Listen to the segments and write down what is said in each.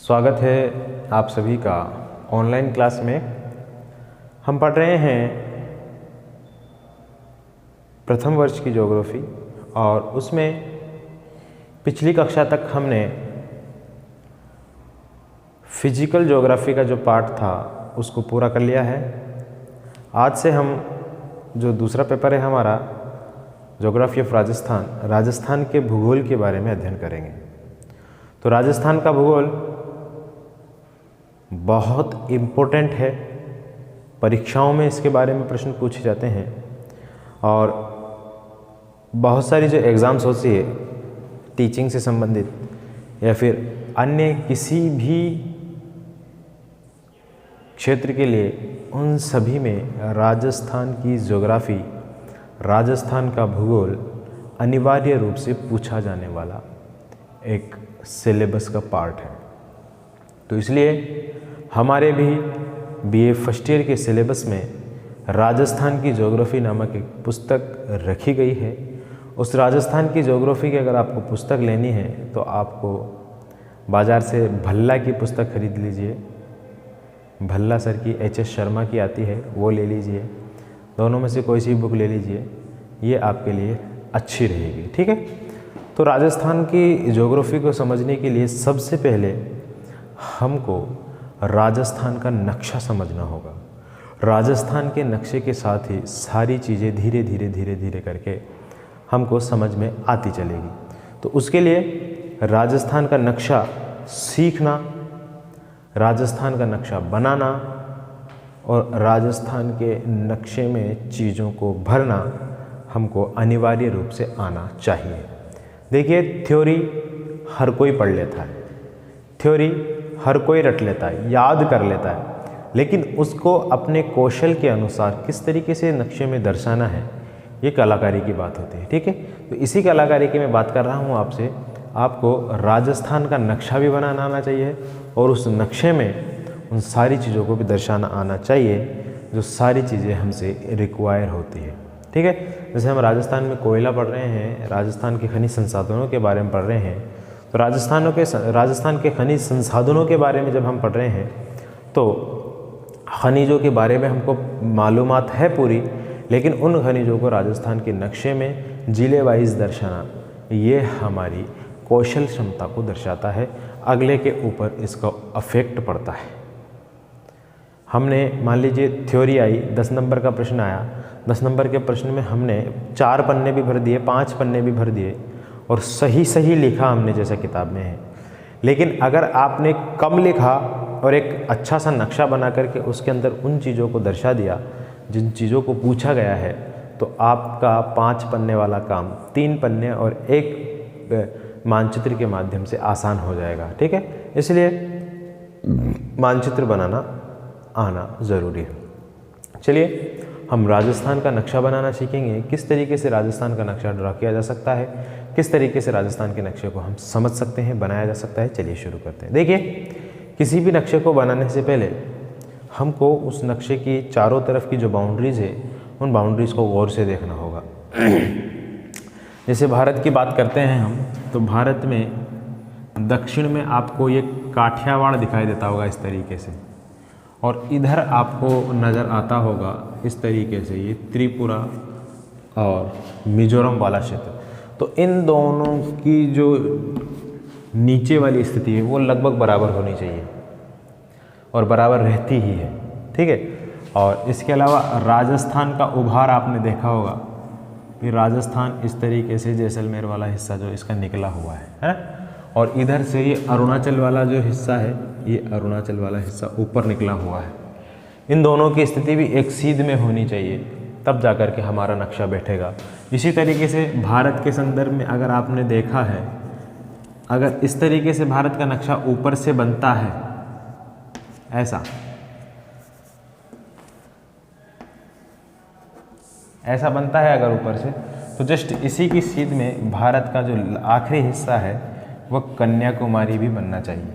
स्वागत है आप सभी का ऑनलाइन क्लास में। हम पढ़ रहे हैं प्रथम वर्ष की ज्योग्राफी और उसमें पिछली कक्षा तक हमने फिजिकल ज्योग्राफी का जो पार्ट था उसको पूरा कर लिया है। आज से हम जो दूसरा पेपर है हमारा ज्योग्राफी ऑफ राजस्थान के भूगोल के बारे में अध्ययन करेंगे। तो राजस्थान का भूगोल बहुत इम्पोर्टेंट है, परीक्षाओं में इसके बारे में प्रश्न पूछे जाते हैं और बहुत सारी जो एग्ज़ाम्स होती है टीचिंग से संबंधित या फिर अन्य किसी भी क्षेत्र के लिए, उन सभी में राजस्थान की ज्योग्राफी, राजस्थान का भूगोल अनिवार्य रूप से पूछा जाने वाला एक सिलेबस का पार्ट है। तो इसलिए हमारे भी बीए फर्स्ट ईयर के सिलेबस में राजस्थान की ज्योग्राफी नामक एक पुस्तक रखी गई है। उस राजस्थान की ज्योग्राफी की अगर आपको पुस्तक लेनी है तो आपको बाज़ार से भल्ला की पुस्तक खरीद लीजिए। भल्ला सर की एच.एस. शर्मा की आती है, वो ले लीजिए। दोनों में से कोई सी बुक ले लीजिए, ये आपके लिए अच्छी रहेगी। ठीक है। तो राजस्थान की ज्योग्राफी को समझने के लिए सबसे पहले हमको राजस्थान का नक्शा समझना होगा। राजस्थान के नक्शे के साथ ही सारी चीज़ें धीरे धीरे करके हमको समझ में आती चलेगी। तो उसके लिए राजस्थान का नक्शा सीखना, राजस्थान का नक्शा बनाना और राजस्थान के नक्शे में चीज़ों को भरना हमको अनिवार्य रूप से आना चाहिए। देखिए, थ्योरी हर कोई पढ़ लेता है, थ्योरी हर कोई रट लेता है, याद कर लेता है, लेकिन उसको अपने कौशल के अनुसार किस तरीके से नक्शे में दर्शाना है, ये कलाकारी की बात होती है। ठीक है। तो इसी कलाकारी की मैं बात कर रहा हूँ आपसे। आपको राजस्थान का नक्शा भी बनाना आना चाहिए और उस नक्शे में उन सारी चीज़ों को भी दर्शाना आना चाहिए जो सारी चीज़ें हमसे रिक्वायर होती है। ठीक है। जैसे हम राजस्थान में कोयला पढ़ रहे हैं, राजस्थान के खनिज संसाधनों के बारे में पढ़ रहे हैं, तो राजस्थान के खनिज संसाधनों के बारे में जब हम पढ़ रहे हैं तो खनिजों के बारे में हमको मालूमात है पूरी, लेकिन उन खनिजों को राजस्थान के नक्शे में जिले वाइज दर्शाना, ये हमारी कौशल क्षमता को दर्शाता है। अगले के ऊपर इसका अफेक्ट पड़ता है। हमने मान लीजिए थ्योरी आई, 10 नंबर का प्रश्न आया, 10 नंबर के प्रश्न में हमने 4 पन्ने भी भर दिए, 5 पन्ने भी भर दिए और सही लिखा हमने जैसा किताब में है। लेकिन अगर आपने कम लिखा और एक अच्छा सा नक्शा बना करके उसके अंदर उन चीज़ों को दर्शा दिया जिन चीज़ों को पूछा गया है, तो आपका 5 पन्ने वाला काम 3 पन्ने और एक मानचित्र के माध्यम से आसान हो जाएगा। ठीक है। इसलिए मानचित्र बनाना आना ज़रूरी है। चलिए हम राजस्थान का नक्शा बनाना सीखेंगे। किस तरीके से राजस्थान का नक्शा ड्रा किया जा सकता है, किस तरीके से राजस्थान के नक्शे को हम समझ सकते हैं, बनाया जा सकता है। चलिए शुरू करते हैं। देखिए, किसी भी नक्शे को बनाने से पहले हमको उस नक्शे की चारों तरफ की जो बाउंड्रीज़ है, उन बाउंड्रीज़ को गौर से देखना होगा। जैसे भारत की बात करते हैं हम, तो भारत में दक्षिण में आपको ये काठियावाड़ दिखाई देता होगा इस तरीके से, और इधर आपको नज़र आता होगा इस तरीके से ये त्रिपुरा और मिजोरम वाला क्षेत्र। तो इन दोनों की जो नीचे वाली स्थिति है वो लगभग बराबर होनी चाहिए और बराबर रहती ही है। ठीक है। और इसके अलावा राजस्थान का उभार आपने देखा होगा, फिर राजस्थान इस तरीके से जैसलमेर वाला हिस्सा जो इसका निकला हुआ है? और इधर से ये अरुणाचल वाला जो हिस्सा है, ये अरुणाचल वाला हिस्सा ऊपर निकला हुआ है। इन दोनों की स्थिति भी एक सीध में होनी चाहिए, तब जाकर के हमारा नक्शा बैठेगा। इसी तरीके से भारत के संदर्भ में अगर आपने देखा है, अगर इस तरीके से भारत का नक्शा ऊपर से बनता है, ऐसा बनता है अगर ऊपर से, तो जस्ट इसी की सीध में भारत का जो आखिरी हिस्सा है वह कन्याकुमारी भी बनना चाहिए।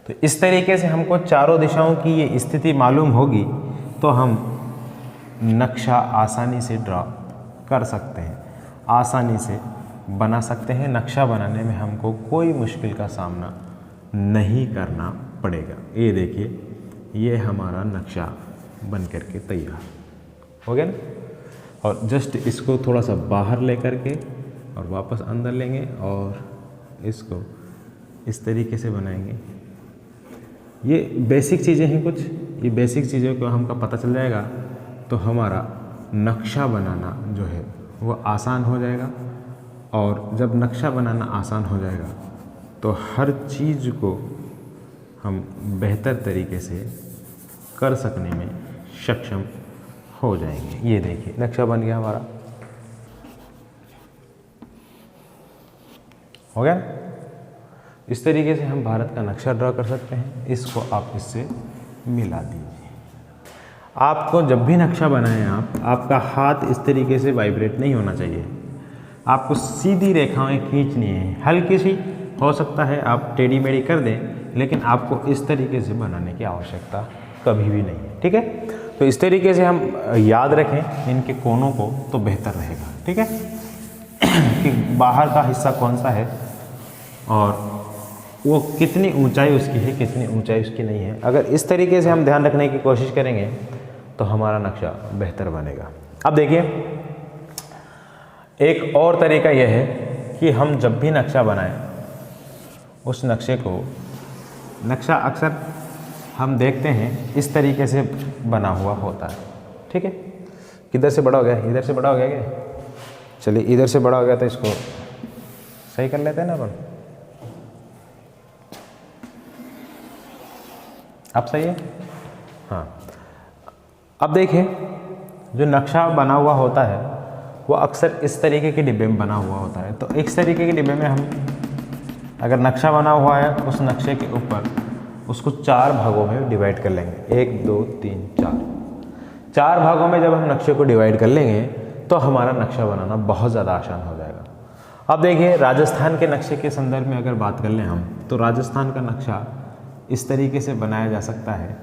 तो इस तरीके से हमको चारों दिशाओं की ये स्थिति मालूम होगी तो हम नक्शा आसानी से ड्रा कर सकते हैं, आसानी से बना सकते हैं। नक्शा बनाने में हमको कोई मुश्किल का सामना नहीं करना पड़ेगा। ये देखिए, ये हमारा नक्शा बन करके तैयार हो गया ना। और जस्ट इसको थोड़ा सा बाहर ले करके और वापस अंदर लेंगे और इसको इस तरीके से बनाएंगे। ये बेसिक चीज़ें हैं कुछ, ये बेसिक चीज़ों को हमको पता चल जाएगा तो हमारा नक्शा बनाना जो है वो आसान हो जाएगा। और जब नक्शा बनाना आसान हो जाएगा तो हर चीज़ को हम बेहतर तरीके से कर सकने में सक्षम हो जाएंगे। ये देखिए, नक्शा बन गया हमारा, हो गया। इस तरीके से हम भारत का नक्शा ड्रा कर सकते हैं। इसको आप इससे मिला दीजिए। आपको जब भी नक्शा बनाएं आपका हाथ इस तरीके से वाइब्रेट नहीं होना चाहिए। आपको सीधी रेखाएं खींचनी है, हल्की सी हो सकता है आप टेढ़ी मेढ़ी कर दें, लेकिन आपको इस तरीके से बनाने की आवश्यकता कभी भी नहीं है। ठीक है, तो इस तरीके से हम याद रखें इनके कोनों को तो बेहतर रहेगा। ठीक है कि बाहर का हिस्सा कौन सा है और वो कितनी ऊंचाई उसकी है, कितनी ऊंचाई उसकी नहीं है। अगर इस तरीके से हम ध्यान रखने की कोशिश करेंगे तो हमारा नक्शा बेहतर बनेगा। अब देखिए, एक और तरीका यह है कि हम जब भी नक्शा बनाएं उस नक्शे को, नक्शा अक्सर हम देखते हैं इस तरीके से बना हुआ होता है। ठीक है, किधर से बड़ा हो गया, इधर से बड़ा हो गया क्या? चलिए, इधर से बड़ा हो गया तो इसको सही कर लेते हैं ना अपन। अब सही है? हाँ। अब देखिए, जो नक्शा बना हुआ होता है वो अक्सर इस तरीके के डिब्बे में बना हुआ होता है। तो इस तरीके के डिब्बे में हम अगर नक्शा बना हुआ है उस नक्शे के ऊपर उसको 4 भागों में डिवाइड कर लेंगे। 1 2 3 4 भागों में जब हम नक्शे को डिवाइड कर लेंगे तो हमारा नक्शा बनाना बहुत ज़्यादा आसान हो जाएगा। अब देखिए, राजस्थान के नक्शे के संदर्भ में अगर बात कर लें हम, तो राजस्थान का नक्शा इस तरीके से बनाया जा सकता है।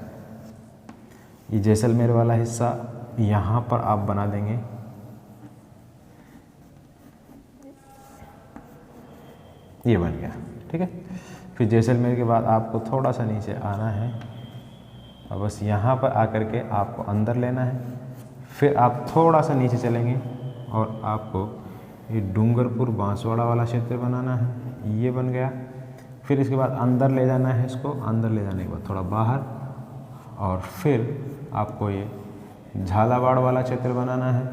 ये जैसलमेर वाला हिस्सा यहाँ पर आप बना देंगे, ये बन गया। ठीक है, फिर जैसलमेर के बाद आपको थोड़ा सा नीचे आना है और बस यहाँ पर आकर के आपको अंदर लेना है। फिर आप थोड़ा सा नीचे चलेंगे और आपको ये डूंगरपुर बांसवाड़ा वाला क्षेत्र बनाना है, ये बन गया। फिर इसके बाद अंदर ले जाना है इसको, अंदर ले जाने के बाद थोड़ा बाहर, और फिर आपको ये झालावाड़ वाला क्षेत्र बनाना है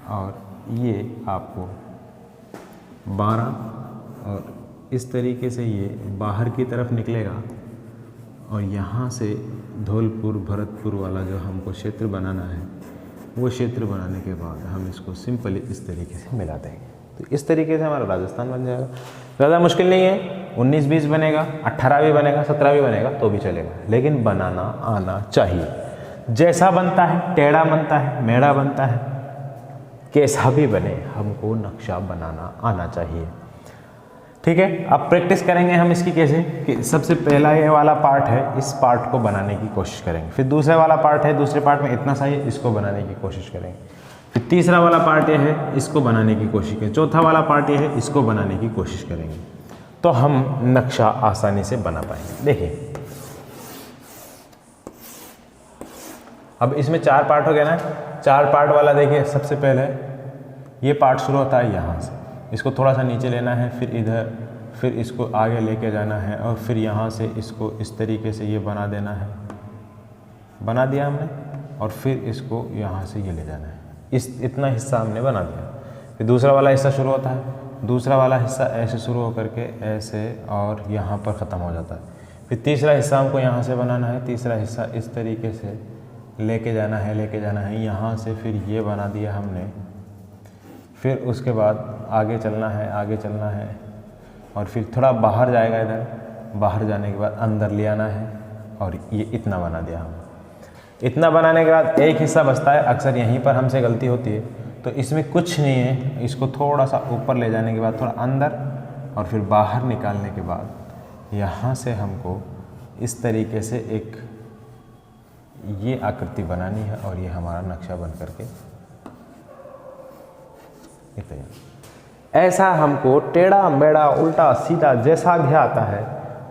और ये आपको 12, और इस तरीके से ये बाहर की तरफ निकलेगा। और यहाँ से धौलपुर भरतपुर वाला जो हमको क्षेत्र बनाना है, वो क्षेत्र बनाने के बाद हम इसको सिंपली इस तरीके से मिला देंगे। तो इस तरीके से हमारा राजस्थान बन जाएगा। ज़्यादा मुश्किल नहीं है, 19-20 बनेगा, 18 भी बनेगा, 17 भी बनेगा तो भी चलेगा, लेकिन बनाना आना चाहिए। जैसा बनता है, टेढ़ा बनता है, मेढ़ा बनता है, कैसा भी बने, हमको नक्शा बनाना आना चाहिए। ठीक है, अब प्रैक्टिस करेंगे हम इसकी कैसे, कि सबसे पहला ये वाला पार्ट है, इस पार्ट को बनाने की कोशिश करेंगे। फिर दूसरा वाला पार्ट है, दूसरे पार्ट में इतना सा है, इसको बनाने की कोशिश करेंगे। फिर तीसरा वाला पार्ट ये है, इसको बनाने की कोशिश करें। चौथा वाला पार्ट ये है, इसको बनाने की कोशिश करेंगे, तो हम नक्शा आसानी से बना पाएंगे। देखिए, अब इसमें 4 पार्ट हो गया ना। 4 पार्ट वाला देखिए, सबसे पहले ये पार्ट शुरू होता है यहाँ से, इसको थोड़ा सा नीचे लेना है, फिर इधर, फिर इसको आगे लेके जाना है, और फिर यहाँ से इसको इस तरीके से ये बना देना है, बना दिया हमने, और फिर इसको यहाँ से ये ले जाना है। इतना हिस्सा हमने बना दिया। फिर दूसरा वाला हिस्सा शुरू होता है, दूसरा वाला हिस्सा ऐसे शुरू होकर के ऐसे और यहाँ पर ख़त्म हो जाता है। फिर तीसरा हिस्सा हमको यहाँ से बनाना है, तीसरा हिस्सा इस तरीके से लेके जाना है, लेके जाना है यहाँ से, फिर ये बना दिया हमने। फिर उसके बाद आगे चलना है, आगे चलना है, और फिर थोड़ा बाहर जाएगा, इधर बाहर जाने के बाद अंदर ले आना है, और ये इतना बना दिया हमने। इतना बनाने के बाद एक हिस्सा बचता है, अक्सर यहीं पर हमसे गलती होती है, तो इसमें कुछ नहीं है, इसको थोड़ा सा ऊपर ले जाने के बाद थोड़ा अंदर, और फिर बाहर निकालने के बाद यहाँ से हमको इस तरीके से एक ये आकृति बनानी है, और ये हमारा नक्शा बन करके ऐसा हमको टेढ़ा मेढ़ा उल्टा सीधा जैसा भी आता है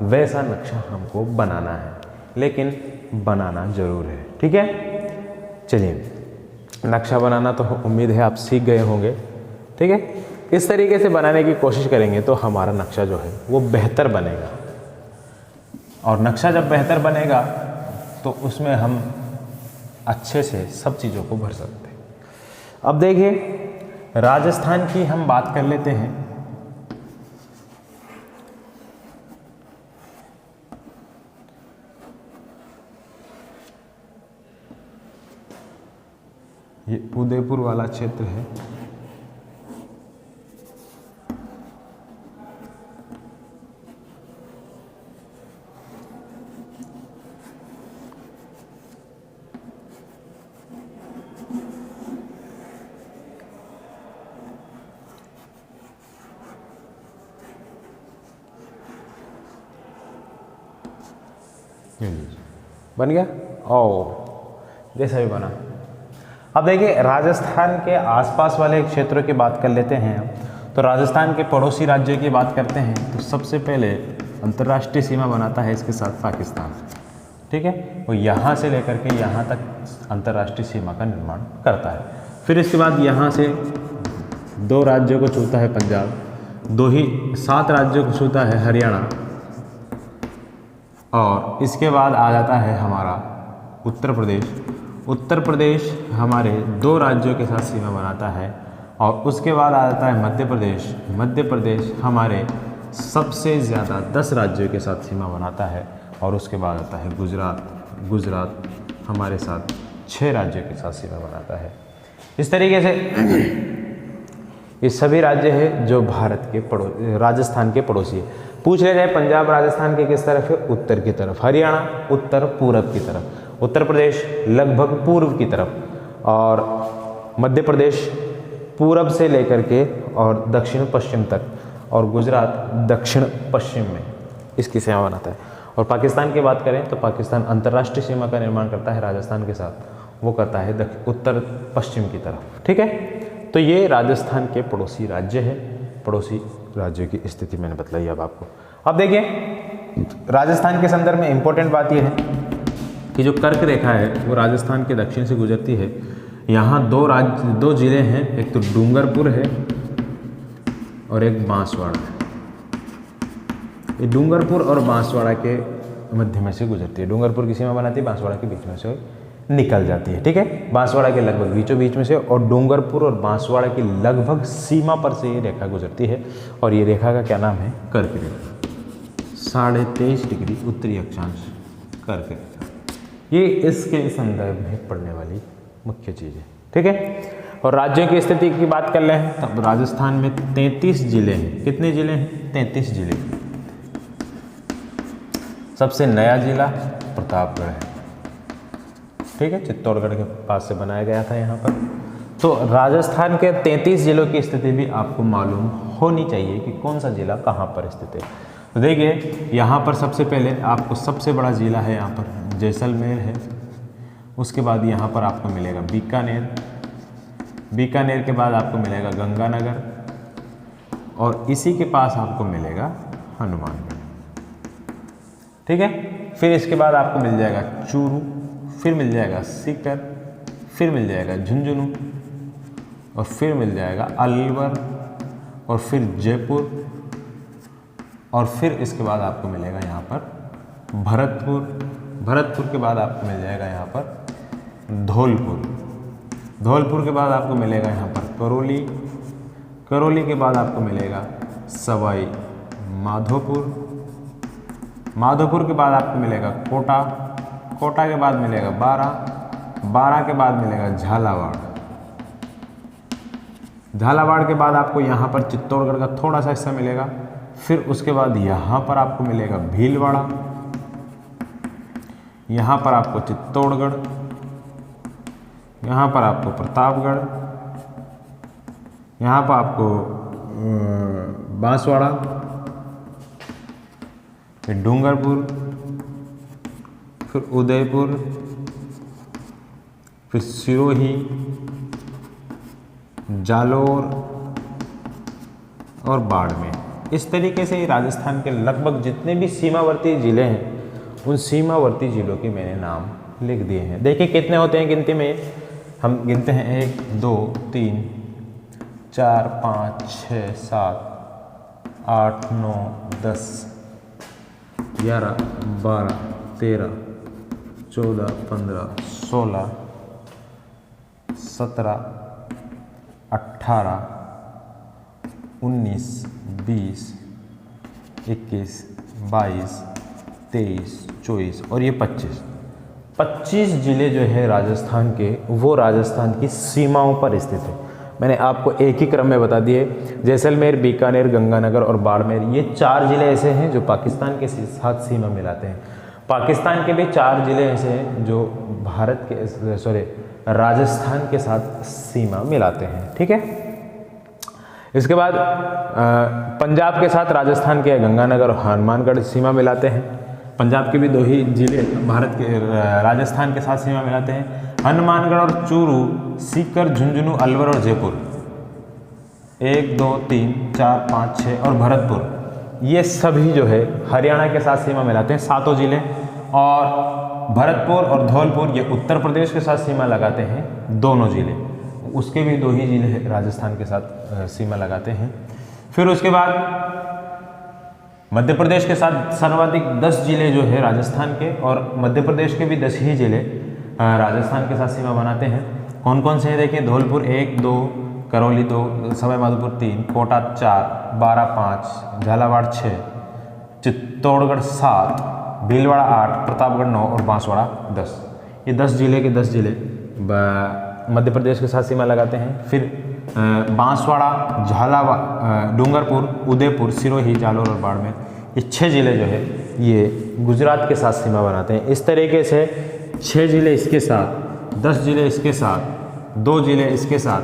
वैसा नक्शा हमको बनाना है, लेकिन बनाना ज़रूर है। ठीक है, चलिए नक्शा बनाना तो उम्मीद है आप सीख गए होंगे। ठीक है, इस तरीके से बनाने की कोशिश करेंगे तो हमारा नक्शा जो है वो बेहतर बनेगा, और नक्शा जब बेहतर बनेगा तो उसमें हम अच्छे से सब चीज़ों को भर सकते हैं। अब देखिए, राजस्थान की हम बात कर लेते हैं। ये उदयपुर वाला क्षेत्र है। बन गया, ओ जैसा भी बना। अब देखिए, राजस्थान के आसपास वाले क्षेत्रों की बात कर लेते हैं हम। तो राजस्थान के पड़ोसी राज्यों की बात करते हैं तो सबसे पहले अंतर्राष्ट्रीय सीमा बनाता है इसके साथ पाकिस्तान। ठीक है, वो यहाँ से लेकर के यहाँ तक अंतर्राष्ट्रीय सीमा का निर्माण करता है। फिर इसके बाद यहाँ से 2 राज्यों को छूता है पंजाब, 7 राज्यों को छूता है हरियाणा, और इसके बाद आ जाता है हमारा उत्तर प्रदेश। उत्तर प्रदेश हमारे 2 राज्यों के साथ सीमा बनाता है, और उसके बाद आ जाता है मध्य प्रदेश। मध्य प्रदेश हमारे सबसे ज़्यादा 10 राज्यों के साथ सीमा बनाता है, और उसके बाद आता है गुजरात। गुजरात हमारे साथ 6 राज्यों के साथ सीमा बनाता है। इस तरीके से ये सभी राज्य हैं जो भारत के राजस्थान के पड़ोसी है। पूछ लिया जाए पंजाब राजस्थान के किस तरफ है, उत्तर की तरफ, हरियाणा उत्तर पूरब की तरफ, उत्तर प्रदेश लगभग पूर्व की तरफ, और मध्य प्रदेश पूरब से लेकर के और दक्षिण पश्चिम तक, और गुजरात दक्षिण पश्चिम में इसकी सीमा बनाता है। और पाकिस्तान की बात करें तो पाकिस्तान अंतर्राष्ट्रीय सीमा का निर्माण करता है राजस्थान के साथ, वो करता है उत्तर पश्चिम की तरफ। ठीक है, तो ये राजस्थान के पड़ोसी राज्य है। पड़ोसी राज्यों की स्थिति मैंने बताई अब आपको। अब देखिए, राजस्थान के संदर्भ में इम्पोर्टेंट बात यह है कि जो कर्क रेखा है वो राजस्थान के दक्षिण से गुजरती है। यहाँ 2 जिले हैं, एक तो डूंगरपुर है और एक बांसवाड़ा है। ये डूंगरपुर और बांसवाड़ा के मध्य में से गुजरती है। डूंगरपुर की सीमा बनाती है, बांसवाड़ा के बीच में से निकल जाती है। ठीक है, बांसवाड़ा के लगभग बीचों बीच में से, और डूंगरपुर और बांसवाड़ा की लगभग सीमा पर से ये रेखा गुजरती है, और ये रेखा का क्या नाम है, कर्क रेखा। 23.5 डिग्री उत्तरी अक्षांश कर्क रेखा, ये इसके संदर्भ में पड़ने वाली मुख्य चीज़ है। ठीक है, और राज्यों की स्थिति की बात कर लें तब राजस्थान में 33 जिले हैं। कितने जिले हैं, 33 जिले। सबसे नया जिला प्रतापगढ़ है। ठीक है, चित्तौड़गढ़ के पास से बनाया गया था यहाँ पर। तो राजस्थान के 33 जिलों की स्थिति भी आपको मालूम होनी चाहिए कि कौन सा जिला कहाँ पर स्थित है। तो देखिए, यहाँ पर सबसे पहले आपको सबसे बड़ा जिला है यहाँ पर जैसलमेर है। उसके बाद यहाँ पर आपको मिलेगा बीकानेर। बीकानेर के बाद आपको मिलेगा गंगानगर, और इसी के पास आपको मिलेगा हनुमानगढ़। ठीक है, फिर इसके बाद आपको मिल जाएगा चूरू, फिर मिल जाएगा सीकर, फिर मिल जाएगा झुंझुनू, और फिर मिल जाएगा अलवर, और फिर जयपुर, और फिर इसके बाद आपको मिलेगा यहाँ पर भरतपुर। भरतपुर के बाद आपको मिल जाएगा यहाँ पर धौलपुर। धौलपुर के बाद आपको मिलेगा यहाँ पर करौली। करौली के बाद आपको मिलेगा सवाई माधोपुर। माधोपुर के बाद आपको मिलेगा कोटा। कोटा के बाद मिलेगा बारा। बारा के बाद मिलेगा झालावाड़। झालावाड़ के बाद आपको यहाँ पर चित्तौड़गढ़ का थोड़ा सा हिस्सा मिलेगा। फिर उसके बाद यहाँ पर आपको मिलेगा भीलवाड़ा, यहाँ पर आपको चित्तौड़गढ़, यहाँ पर आपको प्रतापगढ़, यहाँ पर आपको बांसवाड़ा, फिर डूंगरपुर, फिर उदयपुर, फिर सिरोही, जालौर और बाड़मेर। इस तरीके से राजस्थान के लगभग जितने भी सीमावर्ती ज़िले हैं उन सीमावर्ती ज़िलों के मैंने नाम लिख दिए हैं। देखिए कितने होते हैं गिनती में, हम गिनते हैं 1 2 3 4 5 6 7 8 9 10 11 12 13 14 15 16 17 18 19 20 21 22 23 24 और ये 25 ज़िले जो है राजस्थान के, वो राजस्थान की सीमाओं पर स्थित है। मैंने आपको एक ही क्रम में बता दिए, जैसलमेर, बीकानेर, गंगानगर और बाड़मेर, ये 4 ज़िले ऐसे हैं जो पाकिस्तान के साथ सीमा मिलाते हैं। पाकिस्तान के भी 4 ज़िले ऐसे हैं जो भारत के राजस्थान के साथ सीमा मिलाते हैं। ठीक है, इसके बाद पंजाब के साथ राजस्थान के गंगानगर और हनुमानगढ़ सीमा मिलाते हैं। पंजाब के भी 2 ही जिले भारत के राजस्थान के साथ सीमा मिलाते हैं, हनुमानगढ़ और चूरू, सीकर, झुंझुनू, अलवर और जयपुर। 1 2 3 4 5 6 और भरतपुर, ये सभी जो है हरियाणा के साथ सीमा मिलाते हैं, 7 ज़िले। और भरतपुर और धौलपुर ये उत्तर प्रदेश के साथ सीमा लगाते हैं, दोनों ज़िले। उसके भी 2 ही ज़िले राजस्थान के साथ सीमा लगाते हैं। फिर उसके बाद मध्य प्रदेश के साथ सर्वाधिक 10 ज़िले जो है राजस्थान के, और मध्य प्रदेश के भी 10 ही ज़िले राजस्थान के साथ सीमा बनाते हैं। कौन कौन से हैं देखिए, धौलपुर 1 2, करौली 2, सवाई माधोपुर 3, कोटा 4, बारां 5, झालावाड़ 6, चित्तौड़गढ़ 7, भीलवाड़ा 8, प्रतापगढ़ 9 और बांसवाड़ा 10। ये 10 ज़िले के 10 ज़िले मध्य प्रदेश के साथ सीमा लगाते हैं। फिर बांसवाड़ा, झालावाड़, डूंगरपुर, उदयपुर, सिरोही, जालौर और बाड़मेर, ये 6 ज़िले जो है ये गुजरात के साथ सीमा बनाते हैं। इस तरीके से 6 ज़िले इसके साथ, 10 ज़िले इसके साथ, 2 ज़िले इसके साथ,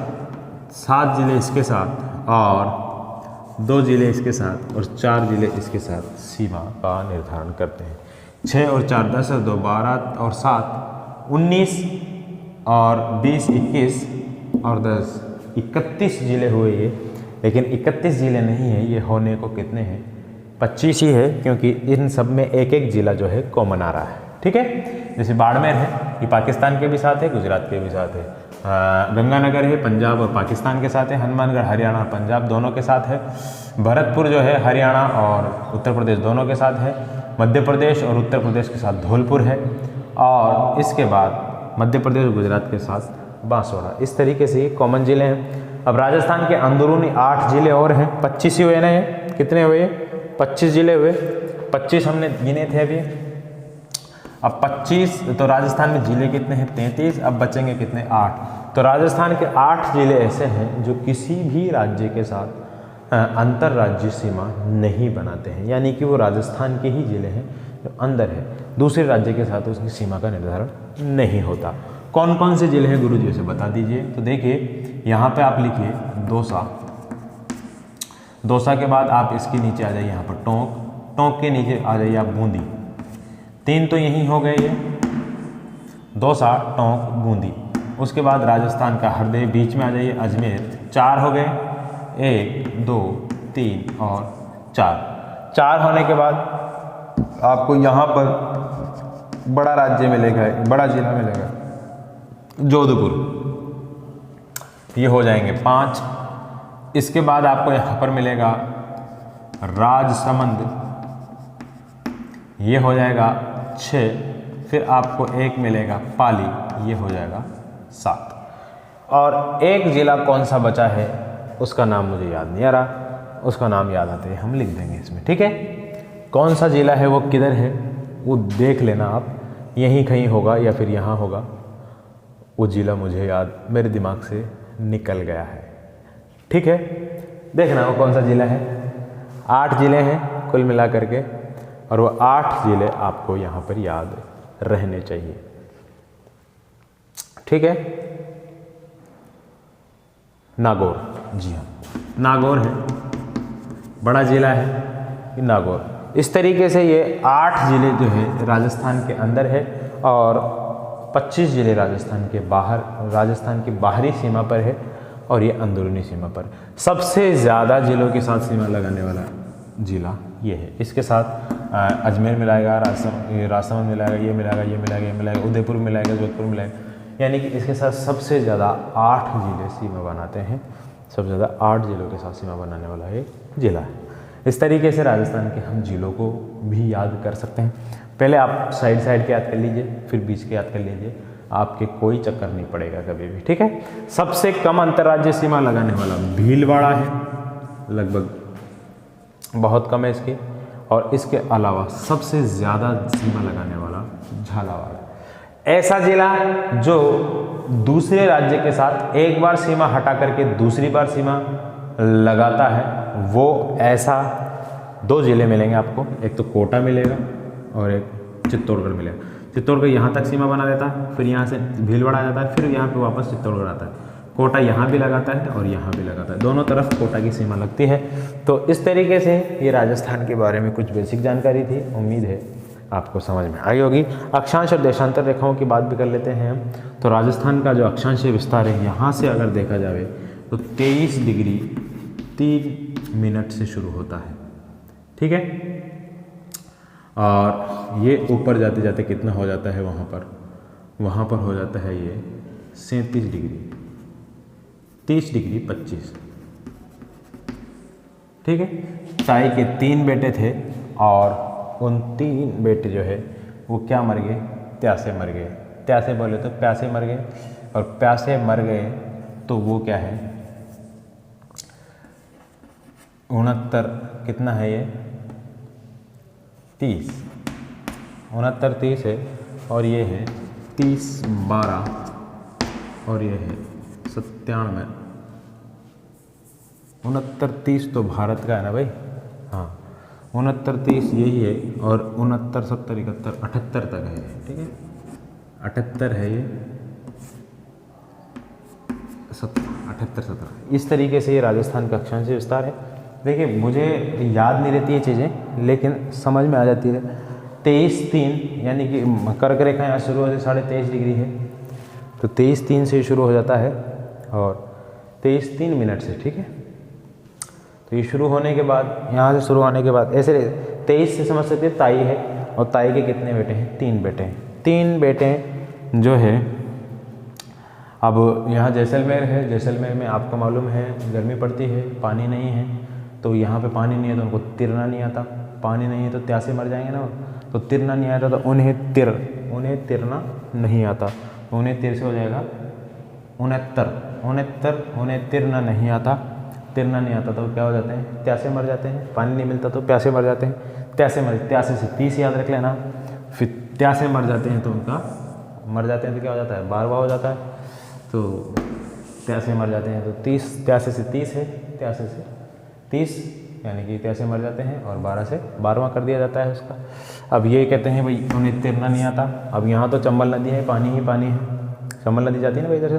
7 ज़िले इसके साथ और 2 ज़िले इसके साथ और 4 ज़िले इसके साथ सीमा का निर्धारण करते हैं। 6 और 4 10 और 2 12 और 7 19 और 20 21 और 10 31 ज़िले हुए ये। लेकिन 31 ज़िले नहीं है, ये होने को कितने हैं, 25 ही है, क्योंकि इन सब में एक एक ज़िला जो है कॉमन आ रहा है। ठीक है, जैसे बाड़मेर है, ये पाकिस्तान के भी साथ है, गुजरात के भी साथ है। गंगानगर है, पंजाब और पाकिस्तान के साथ है। हनुमानगढ़ हरियाणा और पंजाब दोनों के साथ है। भरतपुर जो है हरियाणा और उत्तर प्रदेश दोनों के साथ है। मध्य प्रदेश और उत्तर प्रदेश के साथ धौलपुर है। और इसके बाद मध्य प्रदेश और गुजरात के साथ बांसवाड़ा। इस तरीके से कॉमन ज़िले हैं। अब राजस्थान के अंदरूनी 8 ज़िले और हैं, 25 ही हुए ना, कितने हुए, 25 ज़िले हुए, 25 हमने गिने थे अभी। अब 25, तो राजस्थान में ज़िले कितने हैं, 33, अब बचेंगे कितने, 8। तो राजस्थान के 8 ज़िले ऐसे हैं जो किसी भी राज्य के साथ अंतर्राज्यीय सीमा नहीं बनाते हैं, यानी कि वो राजस्थान के ही ज़िले हैं जो अंदर है, दूसरे राज्य के साथ उसकी सीमा का निर्धारण नहीं होता। कौन कौन से ज़िले हैं गुरुजी से बता दीजिए। तो देखिए यहाँ पे आप लिखिए दौसा, दौसा के बाद आप इसके नीचे आ जाइए यहाँ पर टोंक, टोंक के नीचे आ जाइए आप बूंदी। 3 तो यही हो गए ये, दौसा, टोंक, बूंदी। उसके बाद राजस्थान का हरदे, बीच में आ जाइए अजमेर, 4 हो गए, 1 2 3 और 4 होने के बाद आपको यहाँ पर बड़ा राज्य मिलेगा, बड़ा जिला मिलेगा जोधपुर, ये हो जाएंगे 5। इसके बाद आपको यहाँ पर मिलेगा राजसमंद, ये हो जाएगा 6। फिर आपको एक मिलेगा पाली, ये हो जाएगा 7। और एक ज़िला कौन सा बचा है उसका नाम मुझे याद नहीं आ रहा, उसका नाम याद आते हैं हम लिख देंगे इसमें। ठीक है, कौन सा ज़िला है वो किधर है वो देख लेना आप, यहीं कहीं होगा या फिर यहाँ होगा। वो ज़िला मुझे याद, मेरे दिमाग से निकल गया है। ठीक है, देखना वो कौन सा ज़िला है। 8 ज़िले हैं कुल मिला करके, और वो 8 ज़िले आपको यहाँ पर याद रहने चाहिए। ठीक है, नागौर, जी हाँ नागौर है, बड़ा ज़िला है ये नागौर। इस तरीके से ये 8 ज़िले जो है राजस्थान के अंदर है और 25 ज़िले राजस्थान के बाहर, राजस्थान की बाहरी सीमा पर है और ये अंदरूनी सीमा पर। सबसे ज़्यादा ज़िलों के साथ सीमा लगाने वाला जिला ये है। इसके साथ अजमेर मिलाएगा, राजसमंद मिलाएगा, ये मिलाएगा, ये मिलाएगा, ये मिलाएगा, उदयपुर मिलाएगा, जोधपुर मिलाएगा, यानी कि इसके साथ सबसे ज़्यादा 8 जिले सीमा बनाते हैं। सबसे ज़्यादा 8 जिलों के साथ सीमा बनाने वाला एक ज़िला है। इस तरीके से राजस्थान के हम जिलों को भी याद कर सकते हैं। पहले आप साइड के याद कर लीजिए, फिर बीच के याद कर लीजिए, आपके कोई चक्कर नहीं पड़ेगा कभी भी, ठीक है। सबसे कम अंतर्राज्यीय सीमा लगाने वाला भीलवाड़ा है, लगभग बहुत कम है इसकी। और इसके अलावा सबसे ज़्यादा सीमा लगाने वाला झालावाड़ है। ऐसा जिला जो दूसरे राज्य के साथ एक बार सीमा हटा करके दूसरी बार सीमा लगाता है, वो ऐसा 2 जिले मिलेंगे आपको। एक तो कोटा मिलेगा और एक चित्तौड़गढ़ मिलेगा। चित्तौड़गढ़ यहाँ तक सीमा बना देता है, फिर यहाँ से भीलवाड़ा आ जाता है, फिर यहाँ पे वापस चित्तौड़गढ़ आता है। कोटा यहाँ भी लगाता है और यहाँ भी लगाता है, दोनों तरफ कोटा की सीमा लगती है। तो इस तरीके से ये राजस्थान के बारे में कुछ बेसिक जानकारी थी, उम्मीद है आपको समझ में आई होगी। अक्षांश और देशांतर रेखाओं की बात भी कर लेते हैं हम। तो राजस्थान का जो अक्षांशीय विस्तार है, यहाँ से अगर देखा जाए तो 23 डिग्री 3 मिनट से शुरू होता है, ठीक है। और ये ऊपर जाते जाते कितना हो जाता है, वहाँ पर हो जाता है ये 37 डिग्री 30 डिग्री 25, ठीक है। चाय के 3 बेटे थे और उन 3 बेटे जो है वो क्या मर गए, प्यासे मर गए। प्यासे बोले तो प्यासे मर गए, और प्यासे मर गए तो वो क्या है 69, कितना है ये 30, 69 30 है, और ये है 30 12, और ये है 97। 69 30 तो भारत का है ना भाई, हाँ 69 30 यही है, और 69 70 71 78 तक है, ठीक है। 78 है ये, 78 17। इस तरीके से ये राजस्थान का अक्षांशीय विस्तार है। देखिए मुझे याद नहीं रहती ये चीज़ें, लेकिन समझ में आ जाती है। 23-3 यानी कि कर्क रेखा यहाँ शुरू होती 23.5 डिग्री है, तो 23-3 से शुरू हो जाता है और 23-3 मिनट से, ठीक है। तो ये शुरू होने के बाद, यहाँ से शुरू होने के बाद ऐसे 23 से समझ सकते हैं ताई है, और ताई के कितने बेटे हैं, 3 बेटे हैं। 3 बेटे जो है, अब यहाँ जैसलमेर है, जैसलमेर में आपको मालूम है गर्मी पड़ती है, पानी नहीं है, तो यहाँ पे पानी नहीं है तो उनको तिरना नहीं आता। पानी नहीं है तो प्यासे मर जाएंगे ना, तो तिरना नहीं आता तो उन्हें तिरना नहीं आता, उन्हें तिर से हो जाएगा 69। उन्हें तिरना नहीं आता, तो क्या हो जाते हैं, प्यासे मर जाते हैं। पानी नहीं मिलता तो प्यासे मर जाते हैं। त्यासे से 30 याद रख लेना, फिर प्यासे मर जाते हैं तो उनका मर जाते हैं तो क्या हो जाता है 12वां हो जाता है। तो प्यासे मर जाते हैं तो 30, प्यासे से 30 है, प्यासे से 30 यानी कि प्यासे मर जाते हैं, और 12 से 12वां कर दिया जाता है उसका। अब ये कहते हैं भाई उन्हें तिरना नहीं आता। अब यहाँ तो चंबल नदी है, पानी ही पानी है, चंबल नदी जाती है ना भाई इधर से,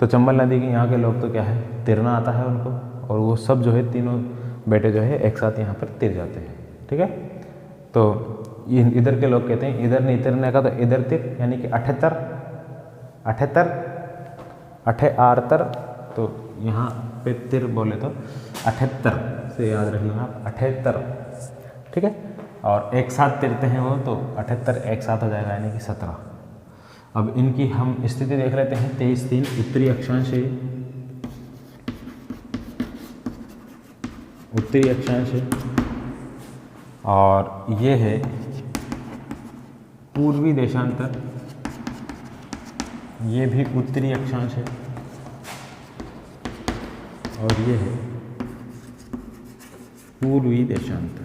तो चंबल नदी के यहाँ के लोग तो क्या है तिरना आता है उनको, और वो सब जो है तीनों बेटे जो है एक साथ यहाँ पर तिर जाते हैं, ठीक है। तो इधर के लोग कहते हैं इधर नहीं तिरने का, तो इधर तिर, यानी कि 78 तो यहाँ पे तिर बोले तो 78 से याद रख लेना आप, 78, ठीक है। और एक साथ तिरते हैं वो, तो 78 एक साथ हो जाएगा, यानी कि 17। अब इनकी हम स्थिति देख लेते हैं। 23-3 उत्तरी अक्षांश है, उत्तरी अक्षांश है, और ये है पूर्वी देशांतर, ये भी उत्तरी अक्षांश है, और ये है पूर्वी देशांतर।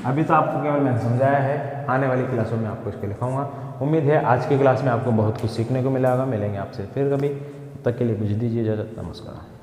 अभी तो आपको केवल मैंने समझाया है, आने वाली क्लासों में आपको इसके लिखाऊंगा। उम्मीद है आज की क्लास में आपको बहुत कुछ सीखने को मिला होगा। मिलेंगे आपसे फिर कभी, तब तक के लिए मुझे दीजिए इजाज़त। नमस्कार।